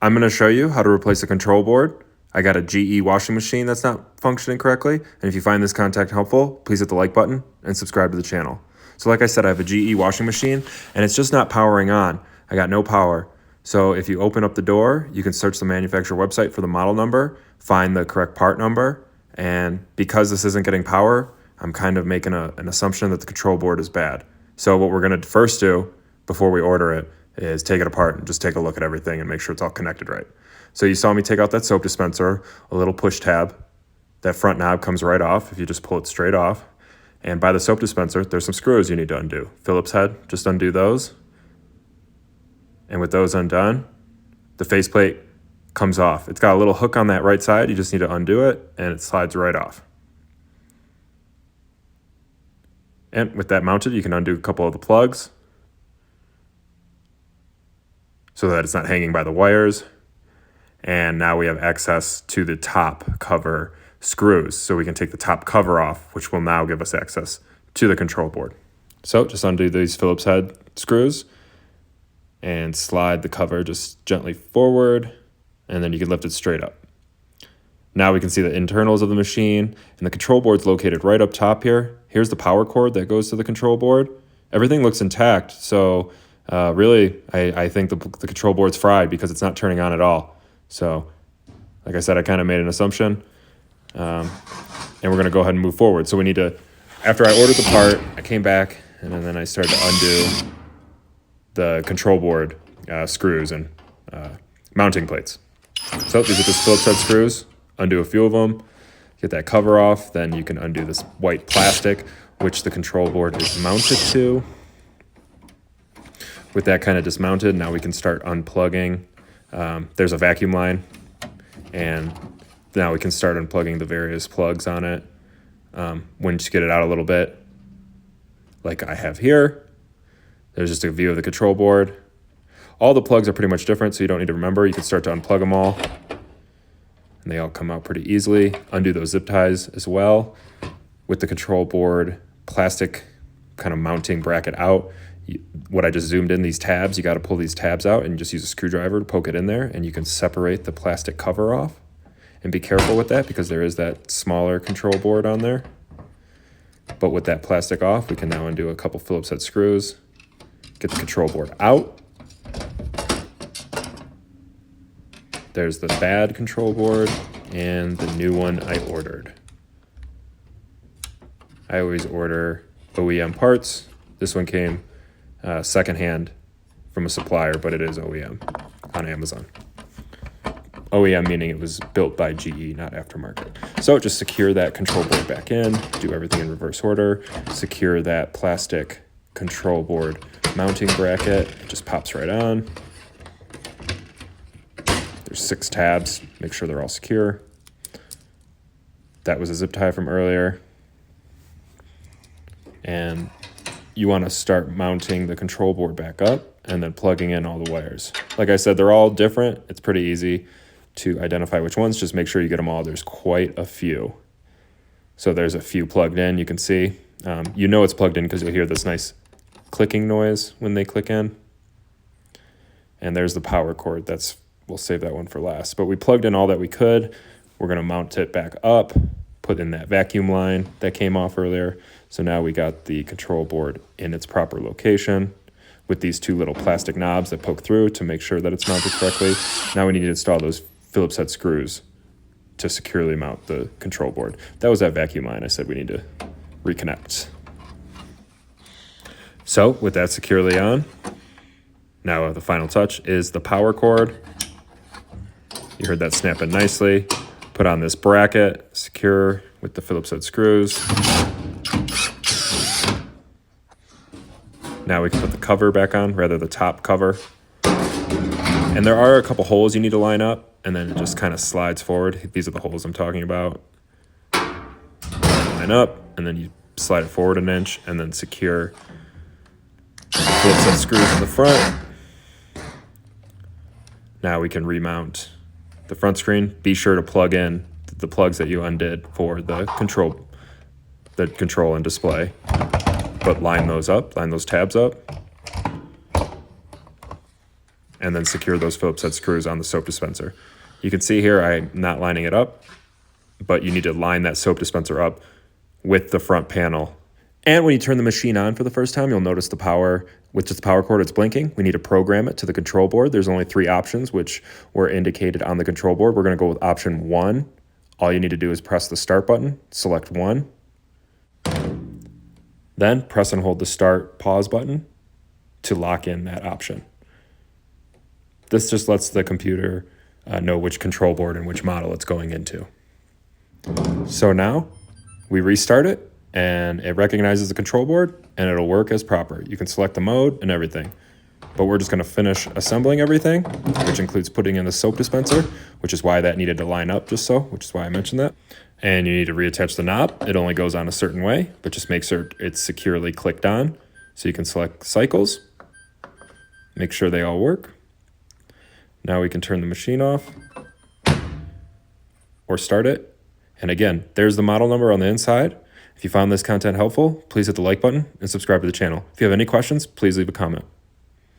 I'm going to show you how to replace a control board. I got a GE washing machine that's not functioning correctly, and if you find this content helpful, please hit the like button and subscribe to the channel. So like I said, I have a GE washing machine, and it's just not powering on. I got no power. So if you open up the door, you can search the manufacturer website for the model number, find the correct part number, and because this isn't getting power, I'm kind of making an assumption that the control board is bad. So what we're going to first do before we order it is take it apart and just take a look at everything and make sure it's all connected right. So you saw me take out that soap dispenser, a little push tab. That front knob comes right off if you just pull it straight off. And by the soap dispenser, there's some screws you need to undo. Phillips head, just undo those. And with those undone, the faceplate comes off. It's got a little hook on that right side. You just need to undo it and it slides right off. And with that mounted, you can undo a couple of the plugs so that it's not hanging by the wires. And now we have access to the top cover screws. So we can take the top cover off, which will now give us access to the control board. So just undo these Phillips head screws and slide the cover just gently forward, and then you can lift it straight up. Now we can see the internals of the machine, and the control board's located right up top here. Here's the power cord that goes to the control board. Everything looks intact, so really I think the control board's fried because it's not turning on at all. So like I said, I kind of made an assumption, and we're going to go ahead and move forward. So we need to, after I ordered the part, I came back, and then I started to undo the control board screws and mounting plates. So these are just Phillips head screws. Undo a few of them, get that cover off, then you can undo this white plastic, which the control board is mounted to. With that kind of dismounted, now we can start unplugging. There's a vacuum line, and now we can start unplugging the various plugs on it. Once you get it out a little bit, like I have here, there's just a view of the control board. All the plugs are pretty much different, so you don't need to remember. You can start to unplug them all, and they all come out pretty easily. Undo those zip ties as well. With the control board plastic kind of mounting bracket out, what I just zoomed in, these tabs, you got to pull these tabs out and just use a screwdriver to poke it in there, and you can separate the plastic cover off. And be careful with that because there is that smaller control board on there. But with that plastic off, we can now undo a couple Phillips head screws, get the control board out. There's the bad control board and the new one I ordered. I always order OEM parts. This one came secondhand from a supplier, but it is OEM on Amazon. OEM meaning it was built by GE, not aftermarket. So just secure that control board back in, do everything in reverse order, secure that plastic control board mounting bracket, it just pops right on. There's 6 tabs, make sure they're all secure. That was a zip tie from earlier. And you want to start mounting the control board back up and then plugging in all the wires. Like I said, they're all different. It's pretty easy to identify which ones. Just make sure you get them all. There's quite a few. So there's a few plugged in, you can see. You know it's plugged in because you'll hear this nice clicking noise when they click in. And there's the power cord. We'll save that one for last. But we plugged in all that we could. We're going to mount it back up, put in that vacuum line that came off earlier. So now we got the control board in its proper location with these 2 little plastic knobs that poke through to make sure that it's mounted correctly. Now we need to install those Phillips head screws to securely mount the control board. That was that vacuum line I said we need to reconnect. So with that securely on, now the final touch is the power cord. You heard that snap in nicely. Put on this bracket, secure with the Phillips head screws. Now we can put the cover back on, rather the top cover. And there are a couple holes you need to line up, and then it just kind of slides forward. These are the holes I'm talking about. Line up, and then you slide it forward an inch, and then secure the Phillips head screws in the front. Now we can remount the front screen. Be sure to plug in the plugs that you undid for the control and display. But line those tabs up. and then secure those Phillips head screws on the soap dispenser. You can see here I'm not lining it up, but you need to line that soap dispenser up with the front panel. And when you turn the machine on for the first time, you'll notice the power, with just the power cord, it's blinking. We need to program it to the control board. There's only 3 options, which were indicated on the control board. We're going to go with option 1. All you need to do is press the start button, select 1. Then press and hold the start pause button to lock in that option. This just lets the computer know which control board and which model it's going into. So now we restart it and it recognizes the control board and it'll work as proper. You can select the mode and everything. But we're just going to finish assembling everything, which includes putting in the soap dispenser, which is why that needed to line up just so, which is why I mentioned that. And you need to reattach the knob. It only goes on a certain way, but just make sure it's securely clicked on. So you can select cycles, make sure they all work. Now we can turn the machine off or start it. And again, there's the model number on the inside. If you found this content helpful, please hit the like button and subscribe to the channel. If you have any questions, please leave a comment.